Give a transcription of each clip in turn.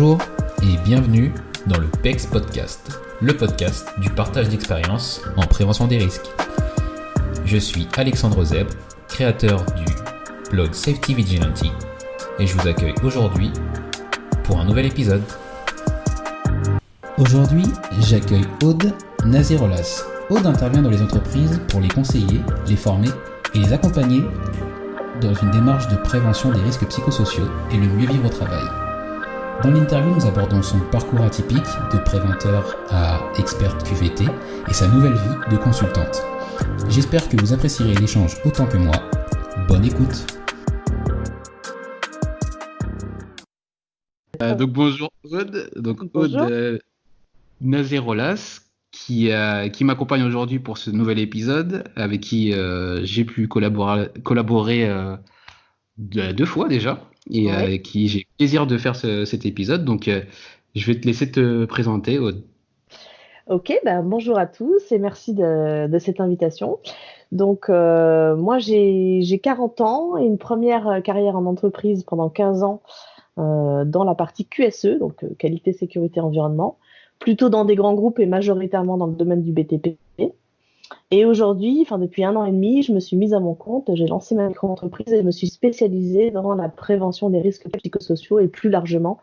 Bonjour et bienvenue dans le PEX Podcast, le podcast du partage d'expériences en prévention des risques. Je suis Alexandre Zeb, créateur du blog Safety Vigilante et je vous accueille aujourd'hui pour un nouvel épisode. Aujourd'hui, j'accueille Aude Nazirolas. Aude intervient dans les entreprises pour les conseiller, les former et les accompagner dans une démarche de prévention des risques psychosociaux et le mieux vivre au travail. Dans l'interview, nous abordons son parcours atypique de préventeur à experte QVT et sa nouvelle vie de consultante. J'espère que vous apprécierez l'échange autant que moi. Bonne écoute. Donc bonjour Aude, Aude Nazirolas qui m'accompagne aujourd'hui pour ce nouvel épisode avec qui j'ai pu collaborer deux fois déjà et avec qui j'ai le plaisir de faire cet épisode. Donc je vais te laisser te présenter, Aude. Ok, bonjour à tous et merci de cette invitation. Donc moi j'ai 40 ans et une première carrière en entreprise pendant 15 ans dans la partie QSE, donc qualité, sécurité, environnement, plutôt dans des grands groupes et majoritairement dans le domaine du BTP. Et aujourd'hui, depuis 1 an et demi, je me suis mise à mon compte, j'ai lancé ma micro-entreprise et je me suis spécialisée dans la prévention des risques psychosociaux et plus largement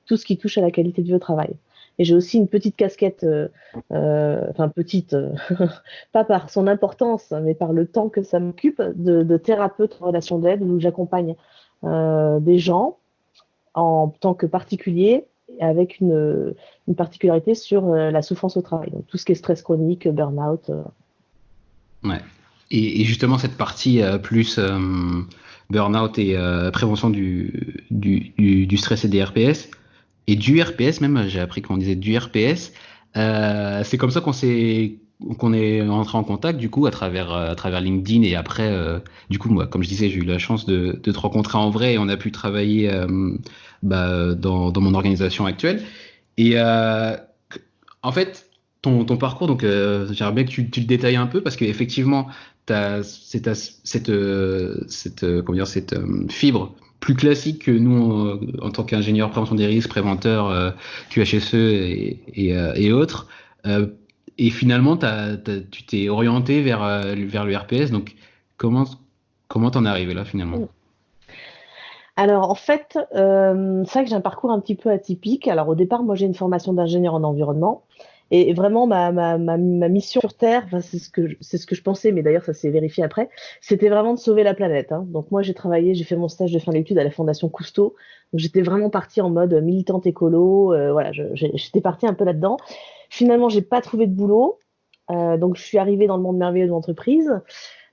tout ce qui touche à la qualité de vie au travail. Et j'ai aussi une petite casquette, pas par son importance, mais par le temps que ça m'occupe, de thérapeute en relation d'aide où j'accompagne des gens en tant que particulier avec une particularité sur la souffrance au travail. Donc tout ce qui est stress chronique, burn-out. Ouais. Et justement cette partie plus burn-out et prévention du stress et des RPS, et du RPS même, j'ai appris qu'on disait du RPS, c'est comme ça qu'on est rentré en contact du coup à travers LinkedIn et après du coup moi comme je disais j'ai eu la chance de te rencontrer en vrai et on a pu travailler dans mon organisation actuelle et en fait ton parcours donc j'aimerais bien que tu le détailles un peu parce qu'effectivement cette fibre plus classique que nous en tant qu'ingénieur prévention des risques, préventeur QHSE et autres. Et finalement, tu t'es orienté vers le RPS. Donc, comment t'en es arrivé là finalement ? Alors en fait, c'est vrai que j'ai un parcours un petit peu atypique. Alors au départ, moi j'ai une formation d'ingénieur en environnement. Et vraiment, ma mission sur Terre, c'est ce que je pensais, mais d'ailleurs ça s'est vérifié après, c'était vraiment de sauver la planète. Hein. Donc moi j'ai fait mon stage de fin d'études à la Fondation Cousteau. Donc j'étais vraiment partie en mode militante écolo. J'étais partie un peu là-dedans. Finalement, j'ai pas trouvé de boulot. Donc je suis arrivée dans le monde merveilleux de l'entreprise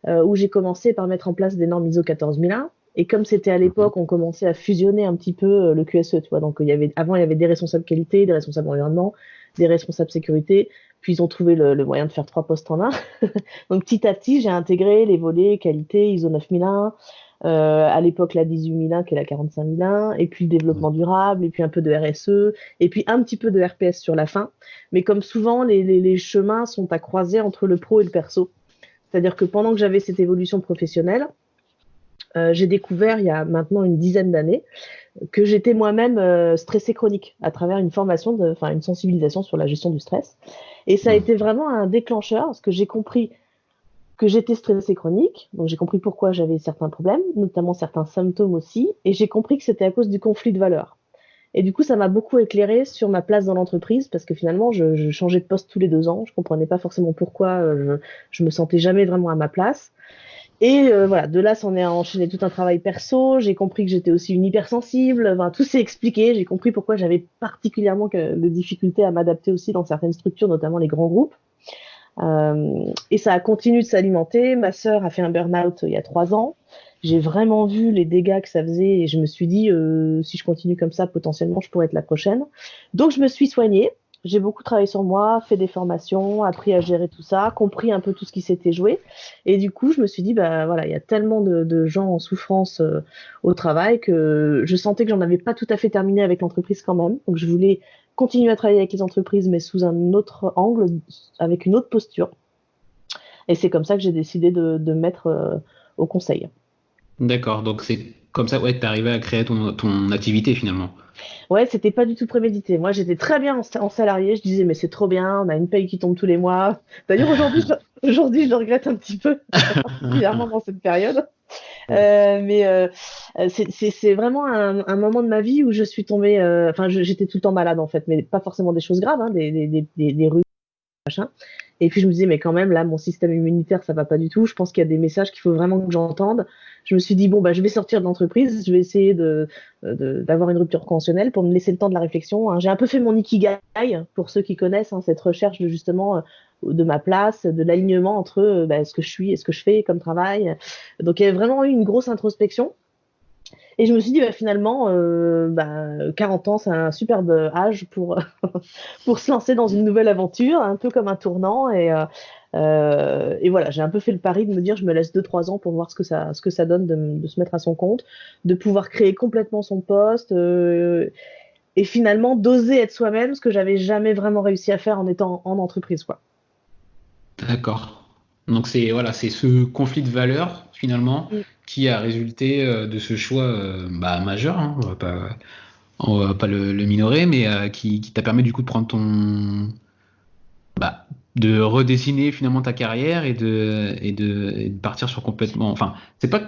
où j'ai commencé par mettre en place des normes ISO 14001. Et comme c'était à l'époque, on commençait à fusionner un petit peu le QSE, tu vois. Donc avant il y avait des responsables qualité, des responsables environnement, des responsables sécurité, puis ils ont trouvé le moyen de faire 3 postes en un. Donc petit à petit, j'ai intégré les volets qualité, ISO 9001, à l'époque la 18001 qui est la 45001, et puis le développement durable, et puis un peu de RSE, et puis un petit peu de RPS sur la fin. Mais comme souvent, les chemins sont à croiser entre le pro et le perso. C'est-à-dire que pendant que j'avais cette évolution professionnelle, j'ai découvert il y a maintenant une dizaine d'années que j'étais moi-même stressée chronique à travers une formation, une sensibilisation sur la gestion du stress. Et ça a été vraiment un déclencheur parce que j'ai compris que j'étais stressée chronique, donc j'ai compris pourquoi j'avais certains problèmes, notamment certains symptômes aussi, et j'ai compris que c'était à cause du conflit de valeurs. Et du coup, ça m'a beaucoup éclairé sur ma place dans l'entreprise parce que finalement, je changeais de poste tous les 2 ans, je comprenais pas forcément pourquoi je me sentais jamais vraiment à ma place. Et de là, s'en est enchaîné tout un travail perso. J'ai compris que j'étais aussi une hypersensible. Tout s'est expliqué. J'ai compris pourquoi j'avais particulièrement de difficultés à m'adapter aussi dans certaines structures, notamment les grands groupes. Et ça a continué de s'alimenter. Ma sœur a fait un burn-out il y a 3 ans. J'ai vraiment vu les dégâts que ça faisait et je me suis dit, si je continue comme ça, potentiellement, je pourrais être la prochaine. Donc, je me suis soignée. J'ai beaucoup travaillé sur moi, fait des formations, appris à gérer tout ça, compris un peu tout ce qui s'était joué. Et du coup, je me suis dit, il y a tellement de gens en souffrance au travail que je sentais que j'en avais pas tout à fait terminé avec l'entreprise quand même. Donc, je voulais continuer à travailler avec les entreprises, mais sous un autre angle, avec une autre posture. Et c'est comme ça que j'ai décidé de me mettre au conseil. D'accord, donc c'est comme ça que tu es arrivé à créer ton activité finalement. Ouais, c'était pas du tout prémédité. Moi, j'étais très bien en salarié. Je disais, mais c'est trop bien, on a une paye qui tombe tous les mois. D'ailleurs, aujourd'hui, je le regrette un petit peu, particulièrement dans cette période. Mais c'est vraiment un moment de ma vie où je suis tombée. Enfin, j'étais tout le temps malade en fait, mais pas forcément des choses graves, hein, des rhumes, machin. Et puis je me disais, mais quand même, là, mon système immunitaire, ça va pas du tout. Je pense qu'il y a des messages qu'il faut vraiment que j'entende. Je me suis dit, bon, bah, je vais sortir de l'entreprise, je vais essayer d'avoir une rupture conventionnelle pour me laisser le temps de la réflexion, hein. J'ai un peu fait mon ikigai, pour ceux qui connaissent, hein, cette recherche de justement de ma place, de l'alignement entre bah, ce que je suis et ce que je fais comme travail. Donc il y a vraiment eu une grosse introspection. Et je me suis dit, bah, finalement, 40 ans, c'est un superbe âge pour, pour se lancer dans une nouvelle aventure, un peu comme un tournant. Et voilà, j'ai un peu fait le pari de me dire, je me laisse 2-3 ans pour voir ce que ça donne de se mettre à son compte, de pouvoir créer complètement son poste et finalement d'oser être soi-même, ce que j'avais jamais vraiment réussi à faire en étant en entreprise, quoi. D'accord. Donc c'est ce conflit de valeurs finalement Mm. qui a résulté de ce choix majeur, hein, on va pas le minorer, mais qui t'a permis du coup de prendre de redessiner finalement ta carrière et de partir sur complètement. Enfin, c'est pas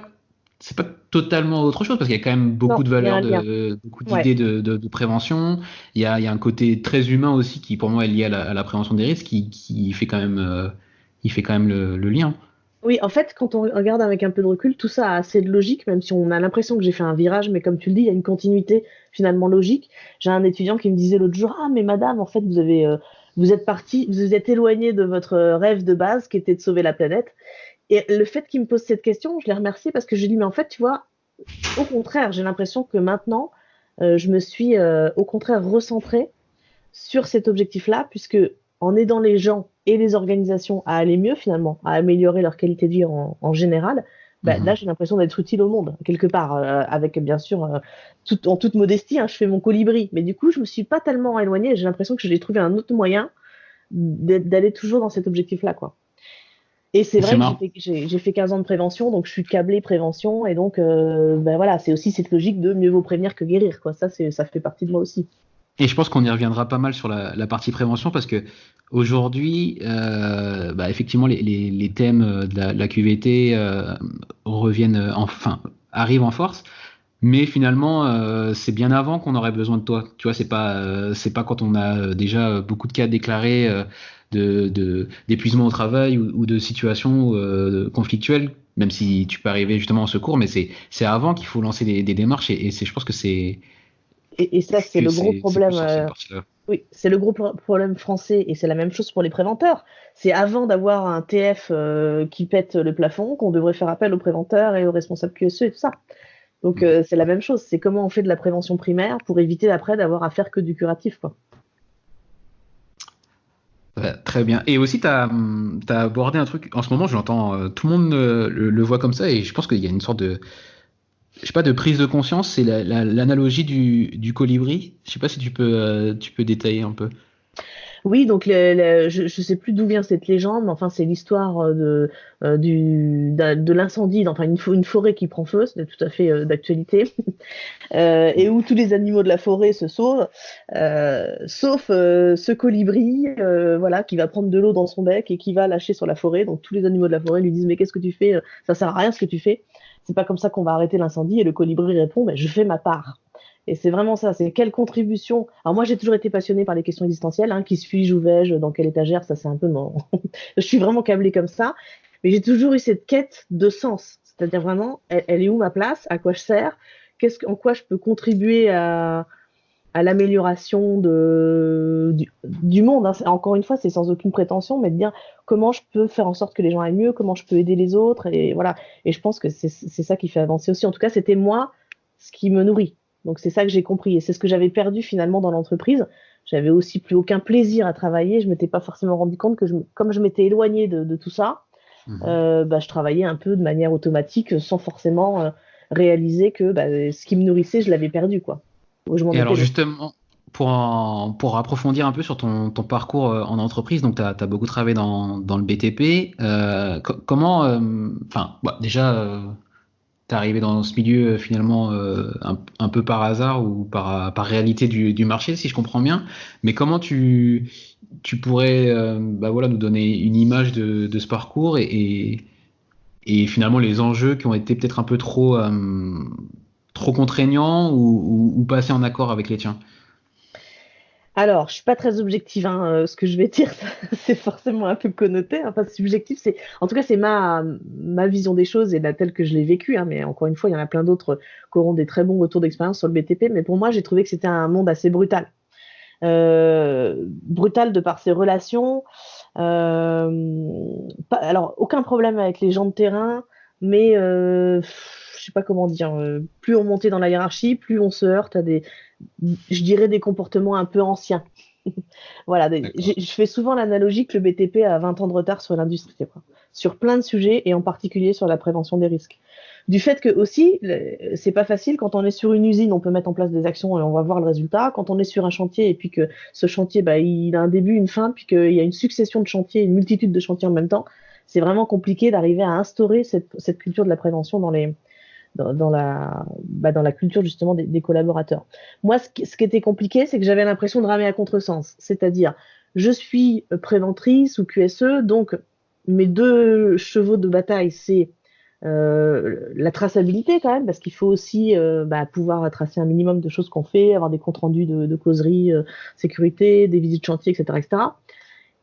totalement autre chose parce qu'il y a quand même beaucoup Non, de il y a un valeurs, lien. beaucoup Ouais. d'idées de prévention. Il y a un côté très humain aussi qui pour moi est lié à la prévention des risques qui fait quand même, il fait quand même le lien. Oui, en fait, quand on regarde avec un peu de recul, tout ça a assez de logique, même si on a l'impression que j'ai fait un virage, mais comme tu le dis, il y a une continuité finalement logique. J'ai un étudiant qui me disait l'autre jour, ah mais madame, en fait, vous êtes partie, vous vous êtes éloignée de votre rêve de base, qui était de sauver la planète. Et le fait qu'il me pose cette question, je l'ai remercié parce que je lui dis, mais en fait, tu vois, au contraire, j'ai l'impression que maintenant, je me suis au contraire recentrée sur cet objectif-là, puisque en aidant les gens et les organisations à aller mieux finalement, à améliorer leur qualité de vie en général, bah, là Mhm. j'ai l'impression d'être utile au monde, quelque part, avec bien sûr, en toute modestie, hein, je fais mon colibri, mais du coup je me suis pas tellement éloignée, j'ai l'impression que j'ai trouvé un autre moyen d'aller toujours dans cet objectif-là, quoi. Et c'est C'est vrai que marrant. j'ai fait 15 ans de prévention, donc je suis câblée prévention, et donc ben voilà, c'est aussi cette logique de mieux vaut prévenir que guérir, quoi. Ça fait partie de moi aussi. Et je pense qu'on y reviendra pas mal sur la partie prévention parce que aujourd'hui, effectivement, les thèmes de la QVT reviennent, arrivent en force. Mais finalement, c'est bien avant qu'on aurait besoin de toi. Tu vois, c'est pas quand on a déjà beaucoup de cas déclarés d'épuisement au travail ou de situations conflictuelles, même si tu peux arriver justement au secours, mais c'est avant qu'il faut lancer des démarches et je pense que Et ça, c'est que le gros c'est plus problème. sur cette partie-là. Oui, c'est le gros problème français et c'est la même chose pour les préventeurs. C'est avant d'avoir un TF qui pète le plafond qu'on devrait faire appel aux préventeurs et aux responsables QSE et tout ça. Donc Mhm. c'est la même chose. C'est comment on fait de la prévention primaire pour éviter après d'avoir à faire que du curatif, quoi. Ouais, très bien. Et aussi, tu as abordé un truc, en ce moment, je l'entends, tout le monde le voit comme ça, et je pense qu'il y a une sorte de, je sais pas, de prise de conscience, c'est l'analogie du colibri. Je sais pas si tu peux détailler un peu. Oui, donc je ne sais plus d'où vient cette légende, mais enfin c'est l'histoire de l'incendie, enfin une forêt qui prend feu, c'est tout à fait d'actualité, et où tous les animaux de la forêt se sauvent, sauf ce colibri, voilà, qui va prendre de l'eau dans son bec et qui va lâcher sur la forêt. Donc tous les animaux de la forêt lui disent mais qu'est-ce que tu fais? Ça sert à rien ce que tu fais. C'est pas comme ça qu'on va arrêter l'incendie. Et le colibri répond mais je fais ma part. Et c'est vraiment ça, c'est quelle contribution. Alors moi j'ai toujours été passionnée par les questions existentielles, hein, qui suis-je, où vais-je, dans quelle étagère, ça c'est un peu mon. Je suis vraiment câblée comme ça, mais j'ai toujours eu cette quête de sens, c'est-à-dire vraiment, elle est où ma place, à quoi je sers, en quoi je peux contribuer à l'amélioration du monde, hein. Encore une fois, c'est sans aucune prétention, mais de dire comment je peux faire en sorte que les gens aillent mieux, comment je peux aider les autres, et voilà. Et je pense que c'est ça qui fait avancer aussi. En tout cas, c'était moi ce qui me nourrit. Donc c'est ça que j'ai compris, et c'est ce que j'avais perdu finalement dans l'entreprise. J'avais aussi plus aucun plaisir à travailler. Je m'étais pas forcément rendu compte que comme je m'étais éloignée de tout ça, Mhm. je travaillais un peu de manière automatique sans forcément réaliser que ce qui me nourrissait, je l'avais perdu, quoi. Je m'en Et étais alors loin. justement, pour approfondir un peu sur ton parcours en entreprise, donc tu as beaucoup travaillé dans le BTP. Comment, déjà, t'es arrivé dans ce milieu finalement un peu par hasard ou par réalité du marché, si je comprends bien. Mais comment tu pourrais voilà, nous donner une image de ce parcours et finalement les enjeux qui ont été peut-être un peu trop contraignants ou pas assez en accord avec les tiens? Alors, je suis pas très objective, hein, ce que je vais dire, c'est forcément un peu connoté, hein, enfin subjectif, en tout cas, c'est ma vision des choses et telle que je l'ai vécue, hein, mais encore une fois, il y en a plein d'autres qui auront des très bons retours d'expérience sur le BTP, mais pour moi, j'ai trouvé que c'était un monde assez brutal. Brutal de par ses relations. Alors, aucun problème avec les gens de terrain, mais je sais pas comment dire. Plus on montait dans la hiérarchie, plus on se heurte à je dirais, des comportements un peu anciens. Voilà, D'accord. je fais souvent l'analogie que le BTP a 20 ans de retard sur l'industrie, quoi. Sur plein de sujets et en particulier sur la prévention des risques. Du fait que aussi, c'est pas facile quand on est sur une usine, on peut mettre en place des actions et on va voir le résultat. Quand on est sur un chantier et puis que ce chantier, bah, il a un début, une fin, puis qu'il y a une succession de chantiers, une multitude de chantiers en même temps, c'est vraiment compliqué d'arriver à instaurer cette culture de la prévention dans la culture justement des collaborateurs. Moi, ce qui était compliqué, c'est que j'avais l'impression de ramer à contresens. C'est-à-dire, je suis préventrice ou QSE, donc mes deux chevaux de bataille, c'est la traçabilité quand même, parce qu'il faut aussi pouvoir tracer un minimum de choses qu'on fait, avoir des comptes rendus de causerie, sécurité, des visites chantier, etc., etc.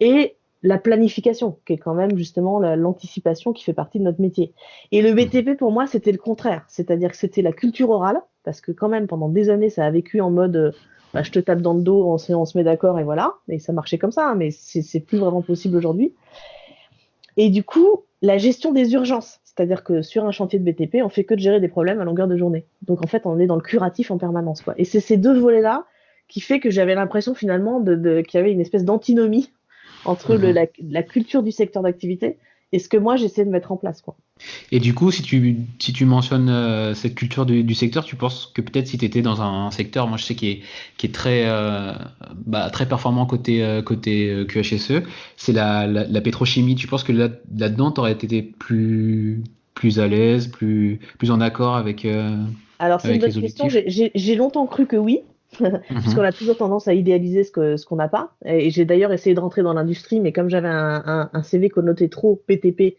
Et la planification, qui est quand même justement l'anticipation qui fait partie de notre métier. Et le BTP, pour moi, c'était le contraire. C'est-à-dire que c'était la culture orale, parce que quand même, pendant des années, ça a vécu en mode je te tape dans le dos, on se met d'accord et voilà. Et ça marchait comme ça, hein, mais c'est plus vraiment possible aujourd'hui. Et du coup, la gestion des urgences. C'est-à-dire que sur un chantier de BTP, on fait que de gérer des problèmes à longueur de journée. Donc en fait, on est dans le curatif en permanence, quoi. Et c'est ces deux volets-là qui fait que j'avais l'impression finalement qu'il y avait une espèce d'antinomie entre Mhm. la culture du secteur d'activité et ce que moi j'essaie de mettre en place, quoi. Et du coup, si tu mentionnes cette culture du secteur, tu penses que peut-être si tu étais dans un secteur, moi je sais qui est très performant côté QHSE, c'est la pétrochimie. Tu penses que là-dedans, tu aurais été plus à l'aise, plus en accord Alors c'est une avec bonne les question. objectifs? J'ai longtemps cru que oui, puisqu'on Mhm. a toujours tendance à idéaliser ce qu'on n'a pas. Et j'ai d'ailleurs essayé de rentrer dans l'industrie, mais comme j'avais un CV connoté trop PTP,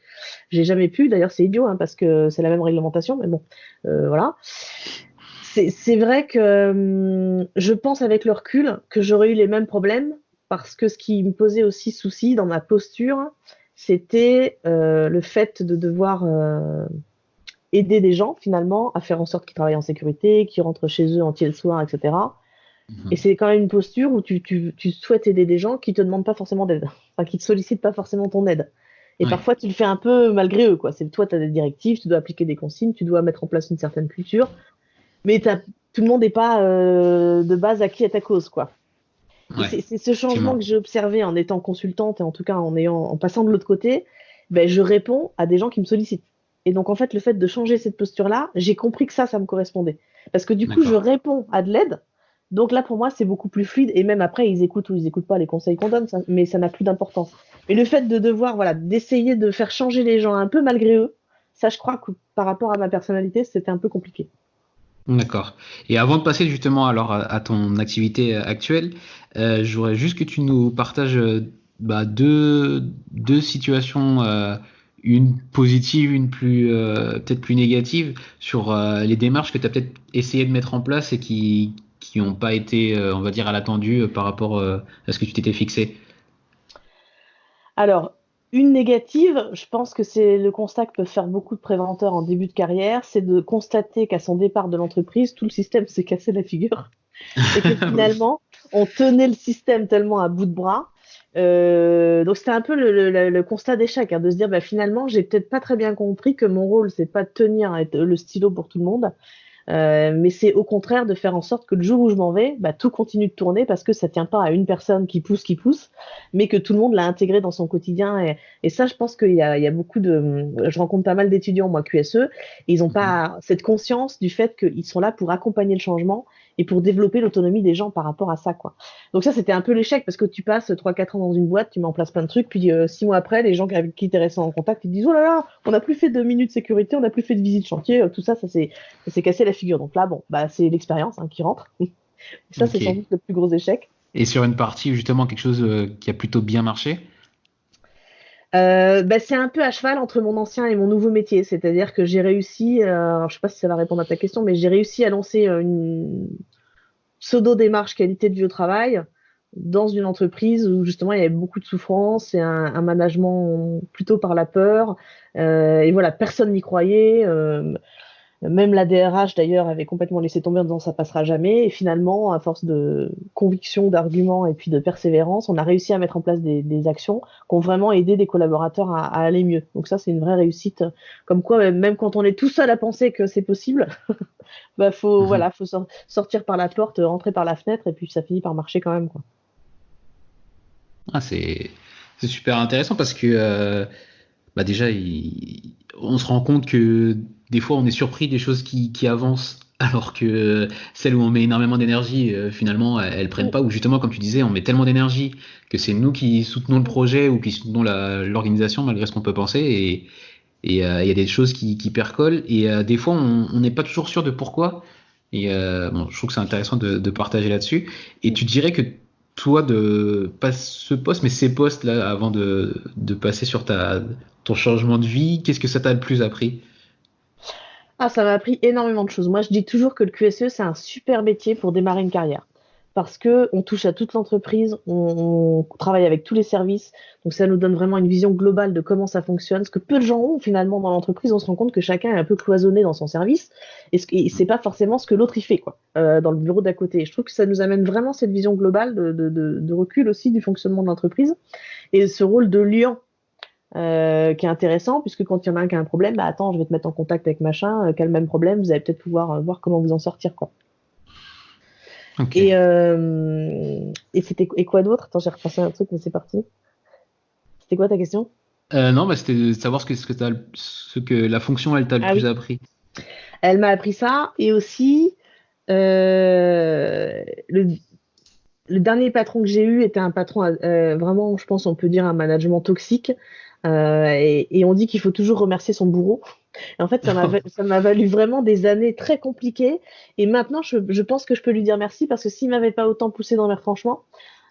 j'ai jamais pu. D'ailleurs, c'est idiot, hein, parce que c'est la même réglementation, mais bon, voilà. C'est vrai que je pense avec le recul que j'aurais eu les mêmes problèmes, parce que ce qui me posait aussi souci dans ma posture, c'était le fait de devoir aider des gens finalement à faire en sorte qu'ils travaillent en sécurité, qu'ils rentrent chez eux entiers le soir, etc. Et Mhm. c'est quand même une posture où tu souhaites aider des gens qui te demandent pas forcément d'aide, enfin qui te sollicitent pas forcément ton aide. Et Ouais, parfois tu le fais un peu malgré eux, quoi. C'est toi, tu as des directives, tu dois appliquer des consignes, tu dois mettre en place une certaine culture, mais tout le monde n'est pas de base acquis à ta cause, quoi. Et ouais, c'est ce changement effectivement. que j'ai observé en étant consultante et en tout cas en passant de l'autre côté, ben, je réponds à des gens qui me sollicitent. Et donc en fait, le fait de changer cette posture-là, j'ai compris que ça me correspondait. Parce que du coup, je D'accord. réponds à de l'aide. Donc là, pour moi, c'est beaucoup plus fluide. Et même après, ils écoutent ou ils écoutent pas les conseils qu'on donne, mais ça n'a plus d'importance. Mais le fait de devoir, voilà, d'essayer de faire changer les gens un peu malgré eux, ça, je crois que par rapport à ma personnalité, c'était un peu compliqué. D'accord. Et avant de passer justement alors à ton activité actuelle, je voudrais juste que tu nous partages deux situations, une positive, une peut-être plus négative, sur les démarches que tu as peut-être essayé de mettre en place et qui n'ont pas été, on va dire, à l'attendu par rapport à ce que tu t'étais fixé. Alors, une négative, je pense que c'est le constat que peuvent faire beaucoup de préventeurs en début de carrière, c'est de constater qu'à son départ de l'entreprise, tout le système s'est cassé la figure et que finalement, on tenait le système tellement à bout de bras. Donc c'était un peu le constat d'échec, hein, de se dire bah, finalement, j'ai peut-être pas très bien compris que mon rôle, c'est pas de tenir le stylo pour tout le monde, mais c'est au contraire de faire en sorte que le jour où je m'en vais, bah, tout continue de tourner parce que ça tient pas à une personne qui pousse, mais que tout le monde l'a intégré dans son quotidien. Et ça, je pense qu'il y a beaucoup de... Je rencontre pas mal d'étudiants, moi, QSE, et ils n'ont Mhm. pas cette conscience du fait qu'ils sont là pour accompagner le changement et pour développer l'autonomie des gens par rapport à ça, quoi. Donc ça, c'était un peu l'échec parce que tu passes 3-4 ans dans une boîte, tu mets en place plein de trucs, puis 6 mois après, les gens avec qui tu es resté en contact, ils te disent oh là là, on n'a plus fait de minutes de sécurité, on n'a plus fait de visite chantier, tout ça, ça s'est cassé la figure. Donc là, bon, bah c'est l'expérience qui rentre. Et ça, c'est sans doute le plus gros échec. Et sur une partie, justement, quelque chose qui a plutôt bien marché? C'est un peu à cheval entre mon ancien et mon nouveau métier. C'est-à-dire que j'ai réussi, alors je sais pas si ça va répondre à ta question, mais j'ai réussi à lancer une pseudo-démarche qualité de vie au travail dans une entreprise où justement il y avait beaucoup de souffrance et un management plutôt par la peur. Et voilà, personne n'y croyait. Même la DRH d'ailleurs avait complètement laissé tomber en disant ça passera jamais. Et finalement, à force de conviction, d'arguments et puis de persévérance, on a réussi à mettre en place des actions qui ont vraiment aidé des collaborateurs à aller mieux. Donc ça, c'est une vraie réussite. Comme quoi, même quand on est tout seul à penser que c'est possible, faut sortir par la porte, rentrer par la fenêtre, et puis ça finit par marcher quand même, quoi. Ah, c'est super intéressant parce que déjà, on se rend compte que des fois, on est surpris des choses qui avancent, alors que celles où on met énormément d'énergie, finalement, elles prennent pas. Ou justement, comme tu disais, on met tellement d'énergie que c'est nous qui soutenons le projet ou qui soutenons l'organisation malgré ce qu'on peut penser. Et il y a des choses qui percolent. Et des fois, on n'est pas toujours sûr de pourquoi. Et je trouve que c'est intéressant de partager là-dessus. Et tu dirais que toi, pas ce poste, mais ces postes-là, avant de passer sur ton changement de vie, qu'est-ce que ça t'a le plus appris? Ah, ça m'a appris énormément de choses. Moi, je dis toujours que le QSE, c'est un super métier pour démarrer une carrière. Parce que on touche à toute l'entreprise, on travaille avec tous les services, donc ça nous donne vraiment une vision globale de comment ça fonctionne. Ce que peu de gens ont finalement dans l'entreprise, on se rend compte que chacun est un peu cloisonné dans son service, et c'est pas forcément ce que l'autre y fait, quoi, dans le bureau d'à côté. Et je trouve que ça nous amène vraiment cette vision globale de recul aussi du fonctionnement de l'entreprise, et ce rôle de liant qui est intéressant, puisque quand il y en a un qui a un problème, bah attends, je vais te mettre en contact avec machin, qui a le même problème, vous allez peut-être pouvoir voir comment vous en sortir, quoi. Okay. Et quoi d'autre? Attends, j'ai repensé à un truc, mais c'est parti. C'était quoi ta question? Non, c'était de savoir ce que la fonction elle t'a le plus appris. Elle m'a appris ça, et aussi le dernier patron que j'ai eu était un patron vraiment, je pense, on peut dire un management toxique. Et on dit qu'il faut toujours remercier son bourreau. Et en fait, ça m'a valu vraiment des années très compliquées. Et maintenant, je pense que je peux lui dire merci parce que s'il m'avait pas autant poussé dans mes retranchements,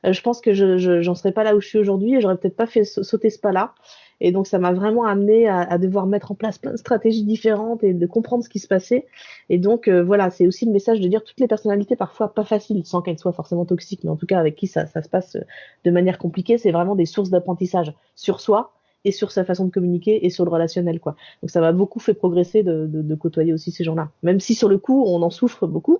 je pense que j'en serais pas là où je suis aujourd'hui et j'aurais peut-être pas fait sauter ce pas-là. Et donc, ça m'a vraiment amené à devoir mettre en place plein de stratégies différentes et de comprendre ce qui se passait. Et donc, voilà, c'est aussi le message de dire toutes les personnalités, parfois pas faciles, sans qu'elles soient forcément toxiques, mais en tout cas avec qui ça se passe de manière compliquée, c'est vraiment des sources d'apprentissage sur soi et sur sa façon de communiquer et sur le relationnel, quoi. Donc ça m'a beaucoup fait progresser de côtoyer aussi ces gens-là. Même si sur le coup, on en souffre beaucoup.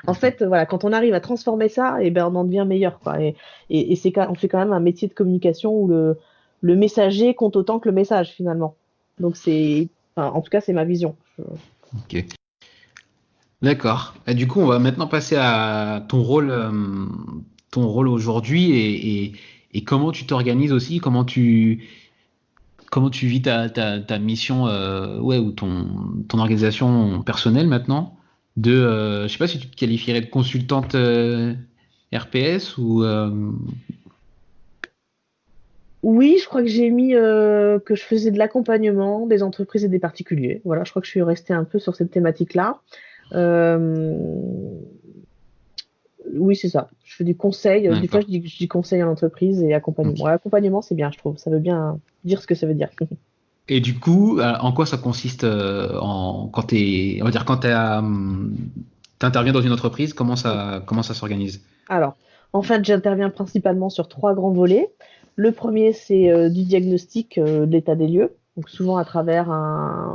En fait, voilà, quand on arrive à transformer ça, et ben on en devient meilleur, quoi. Et on fait quand même un métier de communication où le messager compte autant que le message, finalement. Donc en tout cas, c'est ma vision. Ok. D'accord. Et du coup, on va maintenant passer à ton rôle aujourd'hui et comment tu t'organises aussi, comment tu vis ta mission, ou ton organisation personnelle maintenant. Je sais pas si tu te qualifierais de consultante RPS ou. Oui, je crois que j'ai mis que je faisais de l'accompagnement des entreprises et des particuliers. Voilà, je crois que je suis restée un peu sur cette thématique-là. Oui, c'est ça. Je fais du conseil. Des fois, je dis conseil en entreprise et accompagnement. Okay. Ouais, accompagnement, c'est bien, je trouve. Ça veut bien dire ce que ça veut dire. Et du coup, en quoi ça consiste quand t'interviens dans une entreprise, comment ça s'organise? Alors, en fait, j'interviens principalement sur 3 grands volets. Le premier, c'est du diagnostic de l'état des lieux. Donc souvent à travers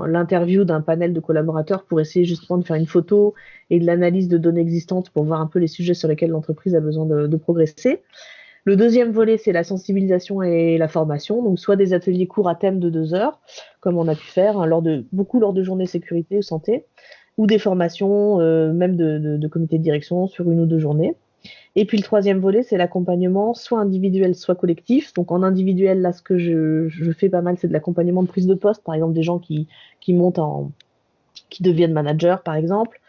l'interview d'un panel de collaborateurs pour essayer justement de faire une photo et de l'analyse de données existantes pour voir un peu les sujets sur lesquels l'entreprise a besoin de progresser. Le deuxième volet, c'est la sensibilisation et la formation, donc soit des ateliers courts à thème de 2 heures, comme on a pu faire beaucoup lors de journées sécurité ou santé, ou des formations même de comité de direction sur 1 ou 2 journées. Et puis le troisième volet, c'est l'accompagnement, soit individuel, soit collectif. Donc en individuel, là, ce que je fais pas mal, c'est de l'accompagnement de prise de poste, par exemple des gens qui montent qui deviennent managers, par exemple.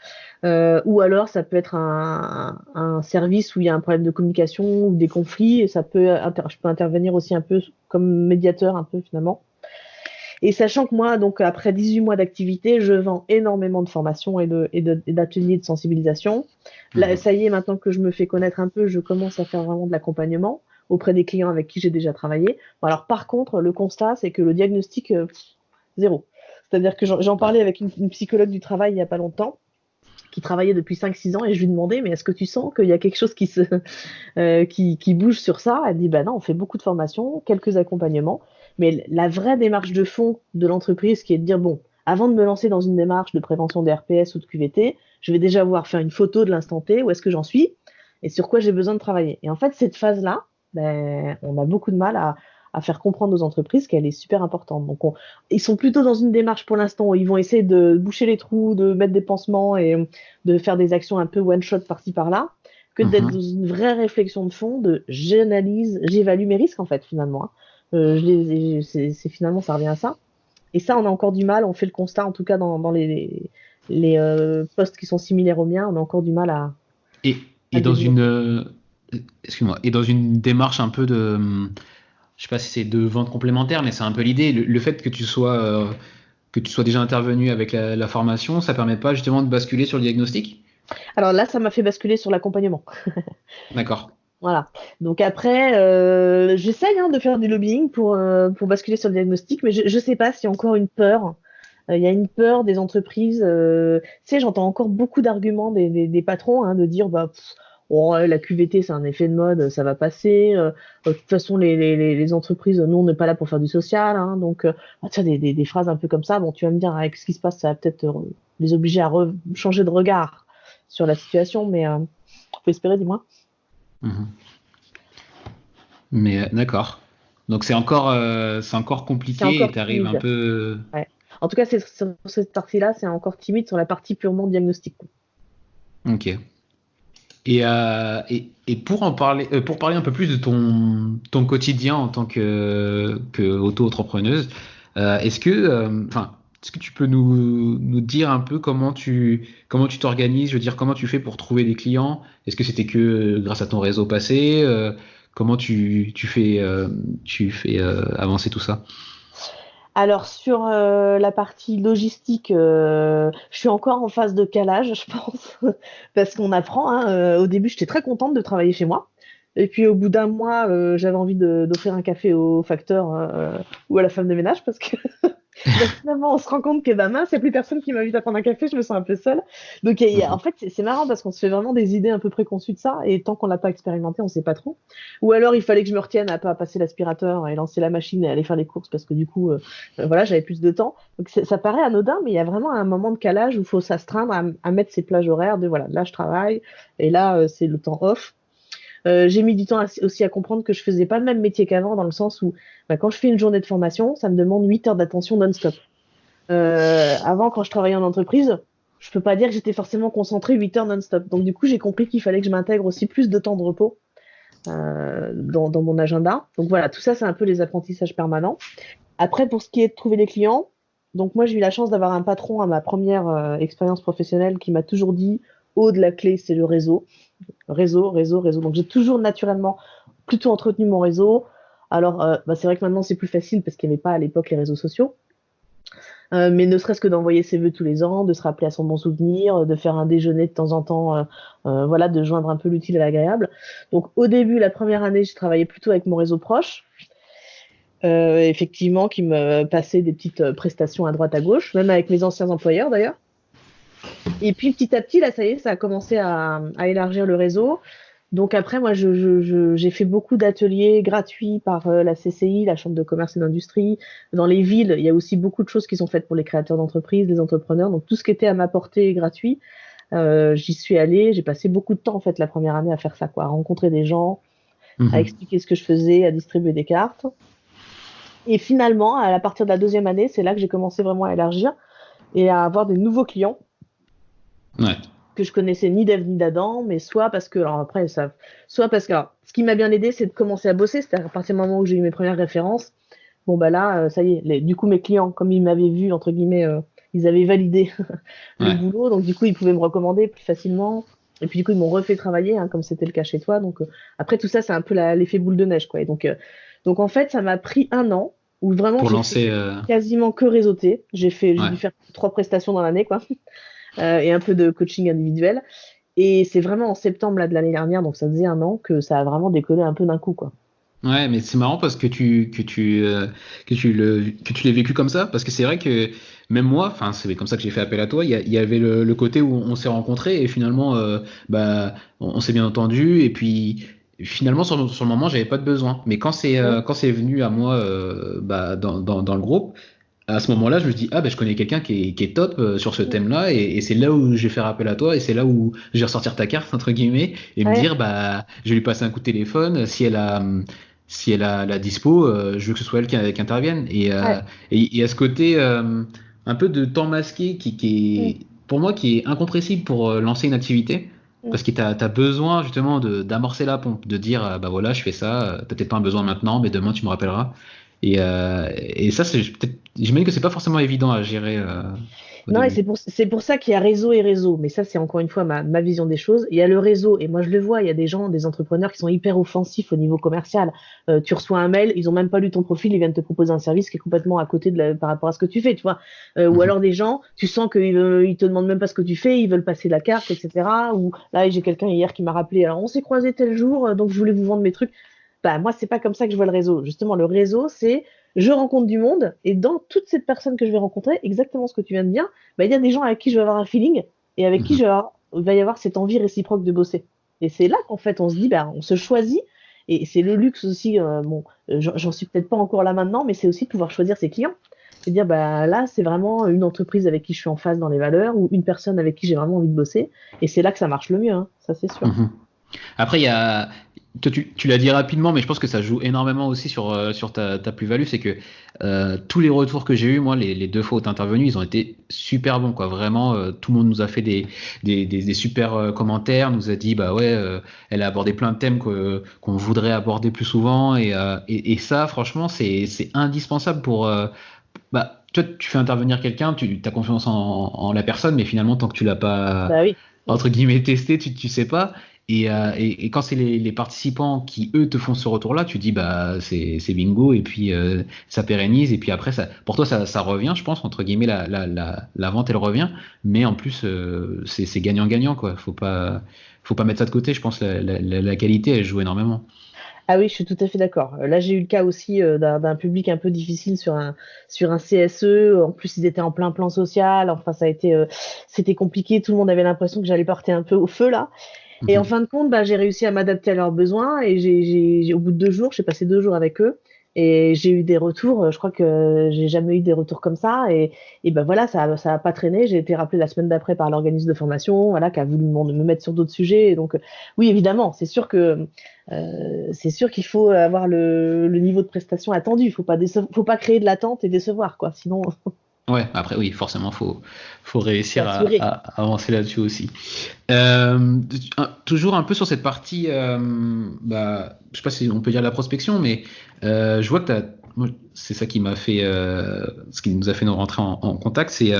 Ou alors ça peut être un service où il y a un problème de communication ou des conflits, et je peux intervenir aussi un peu comme médiateur un peu finalement. Et sachant que moi, donc après 18 mois d'activité, je vends énormément de formations et d'ateliers de sensibilisation. Là, ça y est, maintenant que je me fais connaître un peu, je commence à faire vraiment de l'accompagnement auprès des clients avec qui j'ai déjà travaillé. Bon, alors par contre, le constat, c'est que le diagnostic, zéro. C'est-à-dire que j'en parlais avec une psychologue du travail il n'y a pas longtemps, qui travaillait depuis 5-6 ans, et je lui demandais, mais est-ce que tu sens qu'il y a quelque chose qui bouge sur ça? Elle dit, bah non, on fait beaucoup de formations, quelques accompagnements, mais la vraie démarche de fond de l'entreprise, qui est de dire, bon, avant de me lancer dans une démarche de prévention des RPS ou de QVT, je vais déjà voir faire une photo de l'instant T, où est-ce que j'en suis, et sur quoi j'ai besoin de travailler. Et en fait, cette phase-là, ben, on a beaucoup de mal à faire comprendre aux entreprises qu'elle est super importante. Donc, ils sont plutôt dans une démarche pour l'instant où ils vont essayer de boucher les trous, de mettre des pansements et de faire des actions un peu one-shot par-ci par-là, que d'être dans une vraie réflexion de fond, de j'analyse, j'évalue mes risques en fait finalement. Hein. Finalement, ça revient à ça. Et ça, on a encore du mal, on fait le constat en tout cas dans les postes qui sont similaires aux miens, on a encore du mal à... Et dans excuse-moi, et dans une démarche un peu de... Je sais pas si c'est de vente complémentaire, mais c'est un peu l'idée. Le fait que tu sois déjà intervenu avec la formation, ça permet pas justement de basculer sur le diagnostic? Alors là, ça m'a fait basculer sur l'accompagnement. D'accord. Voilà. Donc après, j'essaye de faire du lobbying pour basculer sur le diagnostic, mais je ne sais pas s'il y a encore une peur. Il y a une peur des entreprises. Tu sais, j'entends encore beaucoup d'arguments des patrons de dire bah oh, la QVT c'est un effet de mode, ça va passer. De toute façon, les entreprises, nous on n'est pas là pour faire du social, donc tu sais, des phrases un peu comme ça. Bon, tu vas me dire avec ce qui se passe, ça va peut-être les obliger à changer de regard sur la situation, mais faut espérer, dis-moi. Mais d'accord. Donc c'est encore compliqué et tu arrives un peu. Ouais. En tout cas, sur cette partie-là, c'est encore timide sur la partie purement diagnostique. Ok. Et pour parler un peu plus de ton quotidien en tant que auto-entrepreneuse, est-ce que tu peux nous dire un peu comment tu t'organises, je veux dire comment tu fais pour trouver des clients? Est-ce que c'était que grâce à ton réseau passé? Comment tu fais avancer tout ça? Alors sur la partie logistique, je suis encore en phase de calage, je pense, parce qu'on apprend. Au début, j'étais très contente de travailler chez moi. Et puis au bout d'un mois, j'avais envie d'offrir un café au facteur ou à la femme de ménage parce que finalement on se rend compte que bah mince, il n'y a plus personne qui m'invite à prendre un café, je me sens un peu seule. Donc en fait c'est marrant parce qu'on se fait vraiment des idées un peu préconçues de ça et tant qu'on l'a pas expérimenté, on sait pas trop. Ou alors il fallait que je me retienne à pas passer l'aspirateur et lancer la machine et aller faire les courses parce que du coup voilà, j'avais plus de temps. Donc ça paraît anodin mais il y a vraiment un moment de calage où il faut s'astreindre à mettre ses plages horaires de voilà, là je travaille et là c'est le temps off. J'ai mis du temps aussi à comprendre que je faisais pas le même métier qu'avant, dans le sens où quand je fais une journée de formation, ça me demande 8 heures d'attention non-stop. Avant, quand je travaillais en entreprise, je peux pas dire que j'étais forcément concentrée 8 heures non-stop. Donc du coup, j'ai compris qu'il fallait que je m'intègre aussi plus de temps de repos dans mon agenda. Donc voilà, tout ça, c'est un peu les apprentissages permanents. Après, pour ce qui est de trouver des clients, donc moi, j'ai eu la chance d'avoir un patron à ma première expérience professionnelle qui m'a toujours dit, de la clé, c'est le réseau. Réseau. Donc j'ai toujours naturellement plutôt entretenu mon réseau. Alors c'est vrai que maintenant c'est plus facile parce qu'il n'y avait pas à l'époque les réseaux sociaux. Mais ne serait-ce que d'envoyer ses vœux tous les ans, de se rappeler à son bon souvenir, de faire un déjeuner de temps en temps, voilà, de joindre un peu l'utile à l'agréable. Donc au début, la première année, je travaillais plutôt avec mon réseau proche. Effectivement, qui me passait des petites prestations à droite à gauche, même avec mes anciens employeurs d'ailleurs. Et puis petit à petit, là, ça y est, ça a commencé à élargir le réseau. Donc après, moi, j'ai fait beaucoup d'ateliers gratuits par la CCI, la Chambre de commerce et d'industrie. Dans les villes, il y a aussi beaucoup de choses qui sont faites pour les créateurs d'entreprises, les entrepreneurs. Donc tout ce qui était à ma portée est gratuit. J'y suis allée. J'ai passé beaucoup de temps, en fait, la première année à faire ça, quoi, à rencontrer des gens, à expliquer ce que je faisais, à distribuer des cartes. Et finalement, à partir de la deuxième année, c'est là que j'ai commencé vraiment à élargir et à avoir des nouveaux clients. Ouais. Que je connaissais ni d'Ève ni d'Adam, mais soit parce que ce qui m'a bien aidé, c'est de commencer à bosser, c'est-à-dire à partir du moment où j'ai eu mes premières références, bon bah là, ça y est, du coup mes clients, comme ils m'avaient vu entre guillemets ils avaient validé le Ouais. boulot, donc du coup, ils pouvaient me recommander plus facilement. Et puis du coup, ils m'ont refait travailler, hein, comme c'était le cas chez toi. Donc après tout ça, c'est un peu l'effet boule de neige, quoi. Donc en fait, ça m'a pris 1 an où vraiment Pour j'ai fait lancer. quasiment que réseauter. J'ai Ouais. dû faire 3 prestations dans l'année, quoi, et un peu de coaching individuel. Et c'est vraiment en septembre là, de l'année dernière, donc ça faisait 1 an que ça a vraiment décollé un peu d'un coup, quoi. Ouais, mais c'est marrant parce que tu l'aies vécu comme ça, parce que c'est vrai que même moi, enfin c'est comme ça que j'ai fait appel à toi. Il y avait le côté où on s'est rencontrés et finalement, bah, on s'est bien entendu et puis finalement sur le moment j'avais pas de besoin. Mais Mm. quand c'est venu à moi, bah, dans le groupe, à ce moment-là, je me dis, ah ben je connais quelqu'un qui est top sur ce Mm. thème-là, et c'est là où je vais faire appel à toi, et c'est là où je vais ressortir ta carte, entre guillemets, et me Ouais, dire, bah, je vais lui passer un coup de téléphone, si elle a la dispo, je veux que ce soit elle qui intervienne. ouais. Et il y a ce côté un peu de temps masqué Mm. pour moi, qui est incompressible pour lancer une activité. Mm. Parce que t'as besoin justement d'amorcer la pompe, de dire bah voilà je fais ça, t'as peut-être pas un besoin maintenant, mais demain tu me rappelleras. Et ça, j'imagine que c'est pas forcément évident à gérer au Non, et début. c'est pour ça qu'il y a réseau et réseau. Mais ça, c'est encore une fois ma vision des choses. Il y a le réseau, et moi je le vois, il y a des gens, des entrepreneurs qui sont hyper offensifs au niveau commercial. Tu reçois un mail, ils ont même pas lu ton profil, ils viennent te proposer un service qui est complètement à côté par rapport à ce que tu fais, tu vois. Ou Mhm. alors des gens, tu sens ils te demandent même pas ce que tu fais, ils veulent passer la carte, etc. Ou là, j'ai quelqu'un hier qui m'a rappelé, alors on s'est croisé tel jour, donc je voulais vous vendre mes trucs. Bah, moi, c'est pas comme ça que je vois le réseau. Justement, le réseau, c'est je rencontre du monde, et dans toute cette personne que je vais rencontrer, exactement ce que tu viens de dire, bah, il y a des gens avec qui je vais avoir un feeling et avec qui Mhm. il va y avoir cette envie réciproque de bosser. Et c'est là qu'en fait on se dit, bah, on se choisit. Et c'est le luxe aussi, bon, j'en suis peut-être pas encore là maintenant, mais c'est aussi de pouvoir choisir ses clients. C'est dire, bah, là, c'est vraiment une entreprise avec qui je suis en phase dans les valeurs ou une personne avec qui j'ai vraiment envie de bosser. Et c'est là que ça marche le mieux, hein, ça c'est sûr. Mhm. Après, toi, tu l'as dit rapidement, mais je pense que ça joue énormément aussi sur ta plus-value. C'est que tous les retours que j'ai eus, moi, les deux fois où tu es intervenu, ils ont été super bons, quoi. Vraiment, tout le monde nous a fait des super commentaires, nous a dit, bah ouais, elle a abordé plein de thèmes qu'on voudrait aborder plus souvent. Et ça, franchement, c'est indispensable bah, toi, tu fais intervenir quelqu'un, tu as confiance en la personne, mais finalement, tant que tu l'as pas, Bah oui. Mm. entre guillemets, testé, tu sais pas. Et quand c'est les participants qui, eux, te font ce retour-là, tu dis, bah, c'est bingo, et puis ça pérennise, et puis après, pour toi, ça revient, je pense, entre guillemets, la vente, elle revient, mais en plus, c'est gagnant-gagnant, quoi. Faut pas mettre ça de côté, je pense, la qualité, elle joue énormément. Ah oui, je suis tout à fait d'accord. Là, j'ai eu le cas aussi d'un public un peu difficile sur un CSE. En plus, ils étaient en plein plan social. Enfin, c'était compliqué. Tout le monde avait l'impression que j'allais porter un peu au feu là. Et en Mhm. fin de compte, bah, j'ai réussi à m'adapter à leurs besoins. Et au bout de 2 jours, j'ai passé 2 jours avec eux. Et j'ai eu des retours. Je crois que j'ai jamais eu des retours comme ça. Et ben voilà, ça a pas traîné. J'ai été rappelée la semaine d'après par l'organisme de formation, voilà, qui a voulu me mettre sur d'autres sujets. Et donc, oui, évidemment, c'est sûr qu'il faut avoir le niveau de prestation attendu. Faut pas créer de l'attente et décevoir, quoi. Sinon, Ouais, après, oui, forcément, faut c'est réussir assuré. à avancer là-dessus aussi. Toujours un peu sur cette partie, bah, je sais pas si on peut dire la prospection, mais je vois que moi, c'est ça qui m'a fait, ce qui nous a fait nous rentrer en contact, c'est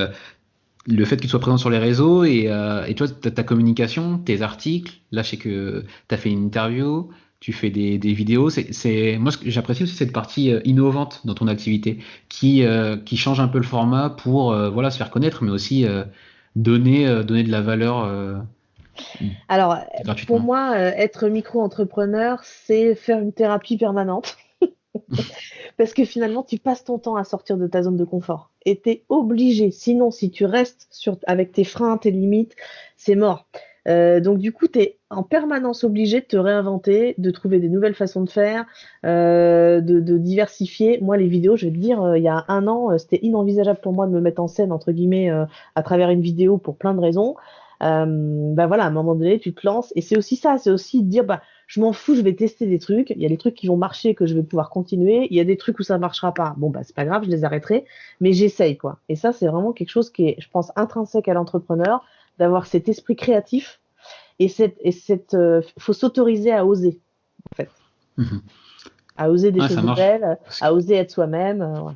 le fait que tu sois présent sur les réseaux et toi, ta communication, tes articles. Là, je sais que tu as fait une interview, tu fais des vidéos. Moi, ce que j'apprécie aussi cette partie innovante dans ton activité qui change un peu le format pour voilà, se faire connaître, mais aussi donner de la valeur Alors, pour gratuitement. moi, être micro-entrepreneur, c'est faire une thérapie permanente. Parce que finalement, tu passes ton temps à sortir de ta zone de confort. Et tu es obligé. Sinon, si tu restes avec tes freins, tes limites, c'est mort. Donc du coup, tu es en permanence obligé de te réinventer, de trouver des nouvelles façons de faire, de diversifier. Moi, les vidéos, je vais te dire, il y a 1 an, c'était inenvisageable pour moi de me mettre en scène, entre guillemets, à travers une vidéo pour plein de raisons. Bah voilà, à un moment donné, tu te lances. Et c'est aussi ça, c'est aussi de dire, bah, je m'en fous, je vais tester des trucs. Il y a des trucs qui vont marcher, que je vais pouvoir continuer. Il y a des trucs où ça marchera pas. Bon, bah, c'est pas grave, je les arrêterai. Mais j'essaye, quoi. Et ça, c'est vraiment quelque chose qui est, je pense, intrinsèque à l'entrepreneur, d'avoir cet esprit créatif faut s'autoriser à oser, en fait. Mhm. À oser des Ouais, choses ça marche. nouvelles, à oser être soi-même. Ouais.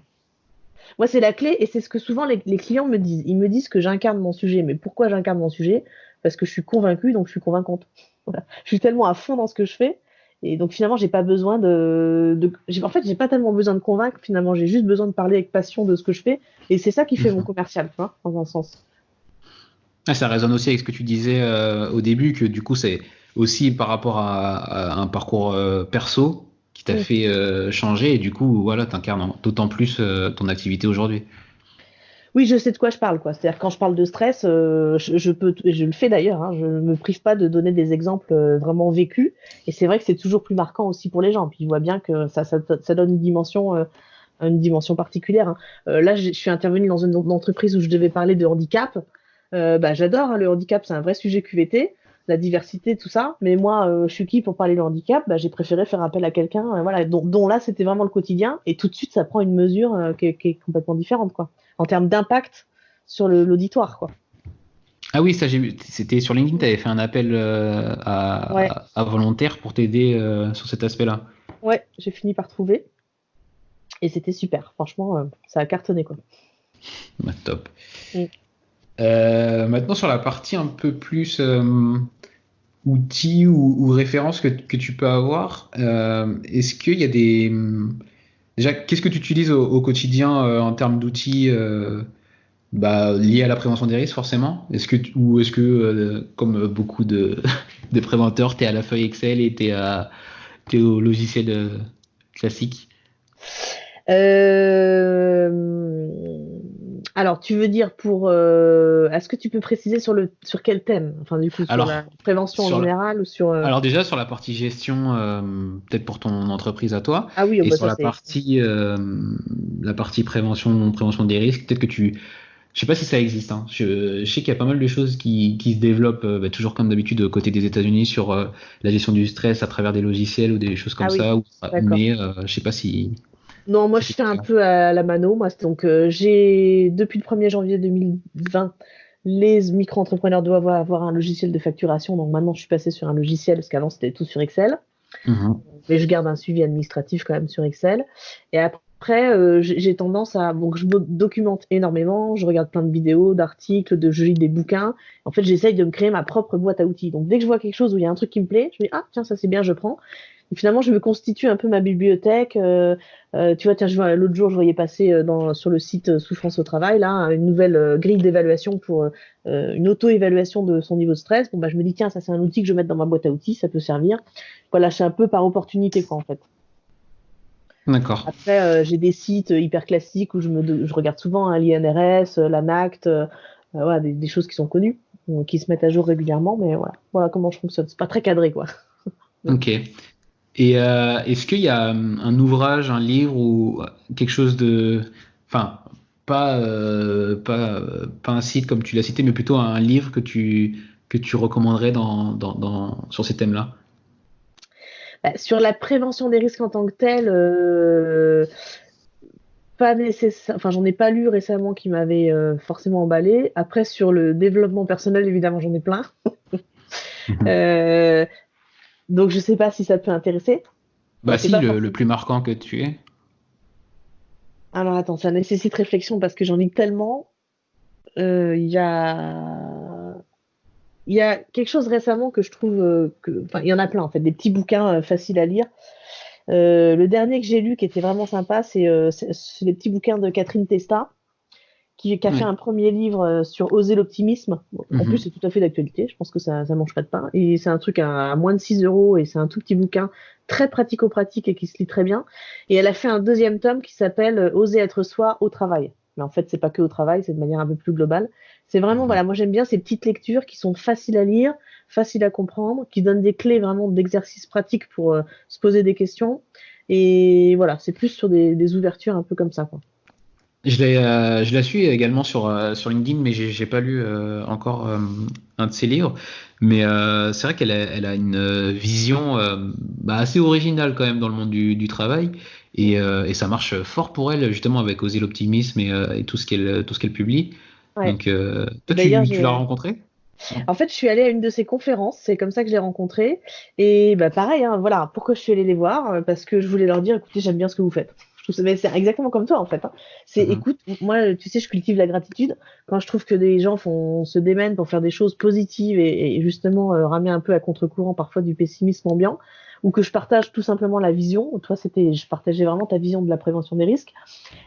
Moi, c'est la clé et c'est ce que souvent les clients me disent. Ils me disent que j'incarne mon sujet. Mais pourquoi j'incarne mon sujet? Parce que je suis convaincue, donc je suis convaincante. Voilà. Je suis tellement à fond dans ce que je fais. Et donc finalement, j'ai pas besoin en fait, j'ai pas tellement besoin de convaincre. Finalement, j'ai juste besoin de parler avec passion de ce que je fais. Et c'est ça qui fait mon commercial, tu vois, dans un sens. Ah, ça résonne aussi avec ce que tu disais au début, que du coup, c'est aussi par rapport à un parcours perso qui t'a Mm. fait changer, et du coup, voilà, t'incarnes d'autant plus ton activité aujourd'hui. Oui, je sais de quoi je parle, quoi. C'est-à-dire quand je parle de stress, je peux, et je le fais d'ailleurs, hein, je ne me prive pas de donner des exemples vraiment vécus. Et c'est vrai que c'est toujours plus marquant aussi pour les gens. Puis ils voient bien que ça donne une dimension particulière, hein. Là, je suis intervenue dans une entreprise où je devais parler de handicap. Bah, j'adore, hein, le handicap, c'est un vrai sujet QVT, la diversité, tout ça. Mais moi, je suis qui pour parler de handicap? Bah, j'ai préféré faire appel à quelqu'un, voilà, dont là, c'était vraiment le quotidien. Et tout de suite, ça prend une mesure qui est complètement différente, quoi, en termes d'impact sur l'auditoire, quoi. Ah oui, ça j'ai vu. C'était sur LinkedIn, tu avais fait un appel Ouais, à volontaires pour t'aider sur cet aspect-là. ouais, j'ai fini par trouver. Et c'était super. Franchement, ça a cartonné, quoi. Bah, top. Mm. Maintenant, sur la partie un peu plus outils ou références que tu peux avoir, est-ce qu'il y a des... Déjà, qu'est-ce que tu utilises au quotidien en termes d'outils liés à la prévention des risques, forcément? Ou est-ce que, comme beaucoup de préventeurs, tu es à la feuille Excel et t'es au logiciel classique? Alors, tu veux dire est-ce que tu peux préciser sur quel thème? Enfin, du coup, sur Alors, la prévention en sur la- général ou sur. Alors déjà sur la partie gestion, peut-être pour ton entreprise à toi, Ah oui, oh, et bah, sur ça c'est. la partie prévention des risques, peut-être que je sais pas si ça existe, hein. Je sais qu'il y a pas mal de choses qui se développent, toujours comme d'habitude côté des États-Unis sur la gestion du stress à travers des logiciels ou des choses comme Ah oui, ça, d'accord. mais je sais pas Non, moi si je c'est fais un le cas. peu à la mano. Moi, donc j'ai depuis le 1er janvier 2020, les micro-entrepreneurs doivent avoir un logiciel de facturation. Donc maintenant, je suis passée sur un logiciel parce qu'avant c'était tout sur Excel. Mhm. Mais je garde un suivi administratif quand même sur Excel. Et après, j'ai tendance à, bon, je me documente énormément, je regarde plein de vidéos, d'articles, je lis des bouquins. En fait, j'essaye de me créer ma propre boîte à outils. Donc, dès que je vois quelque chose où il y a un truc qui me plaît, je me dis, ah, tiens, ça c'est bien, je prends. Et finalement, je me constitue un peu ma bibliothèque. Tu vois, tiens, l'autre jour, je voyais passer sur le site Souffrance au travail, là, une nouvelle grille d'évaluation pour une auto-évaluation de son niveau de stress. Bon, bah, je me dis, tiens, ça c'est un outil que je vais mettre dans ma boîte à outils, ça peut servir. Voilà, c'est un peu par opportunité, quoi, en fait. D'accord. Après, j'ai des sites hyper classiques où je regarde souvent hein, l'INRS, l'ANACT, voilà, des choses qui sont connues, qui se mettent à jour régulièrement, mais voilà comment je fonctionne. C'est pas très cadré, quoi. Ok. Et est-ce qu'il y a un ouvrage, un livre ou quelque chose de... Enfin, pas un site comme tu l'as cité, mais plutôt un livre que tu recommanderais sur ces thèmes-là? Bah, sur la prévention des risques en tant que telle, pas nécessaire. Enfin, j'en ai pas lu récemment qui m'avait forcément emballé. Après, sur le développement personnel, évidemment, j'en ai plein. Mhm. Euh, donc, je sais pas si ça peut intéresser. Bah C'est si, pas le forcément. plus marquant que tu es. Alors, attends, ça nécessite réflexion parce que j'en ai tellement. Il y a Il y a quelque chose récemment que je trouve enfin, il y en a plein en fait, des petits bouquins faciles à lire. Le dernier que j'ai lu qui était vraiment sympa, c'est les petits bouquins de Catherine Testa, qui a fait Ouais. un premier livre sur oser l'optimisme. Bon, en plus, Mhm. c'est tout à fait d'actualité. Je pense que ça mange pas de pain. Et c'est un truc à moins de 6 euros et c'est un tout petit bouquin très pratico-pratique et qui se lit très bien. Et elle a fait un deuxième tome qui s'appelle Oser être soi au travail. Mais en fait, c'est pas que au travail, c'est de manière un peu plus globale. C'est vraiment, Mhm. voilà, moi j'aime bien ces petites lectures qui sont faciles à lire, faciles à comprendre, qui donnent des clés vraiment d'exercices pratiques pour se poser des questions. Et voilà, c'est plus sur des ouvertures un peu comme ça, quoi. Je la suis également sur LinkedIn, mais j'ai pas lu encore un de ses livres. Mais c'est vrai elle a une vision assez originale quand même dans le monde du travail. Et ça marche fort pour elle, justement, avec Oser l'optimisme et tout ce qu'elle publie. Ouais. Donc, toi, D'ailleurs, tu l'as j'ai rencontré? En fait, je suis allée à une de ses conférences, c'est comme ça que je l'ai rencontré. Et bah pareil, hein, voilà, pourquoi je suis allée les voir? Parce que je voulais leur dire, écoutez, j'aime bien ce que vous faites. mais c'est exactement comme toi en fait, hein. C'est, Mhm. écoute, moi, tu sais, je cultive la gratitude. Quand je trouve que des gens se démènent pour faire des choses positives et justement ramer un peu à contre-courant parfois du pessimisme ambiant, ou que je partage tout simplement la vision. Toi, je partageais vraiment ta vision de la prévention des risques.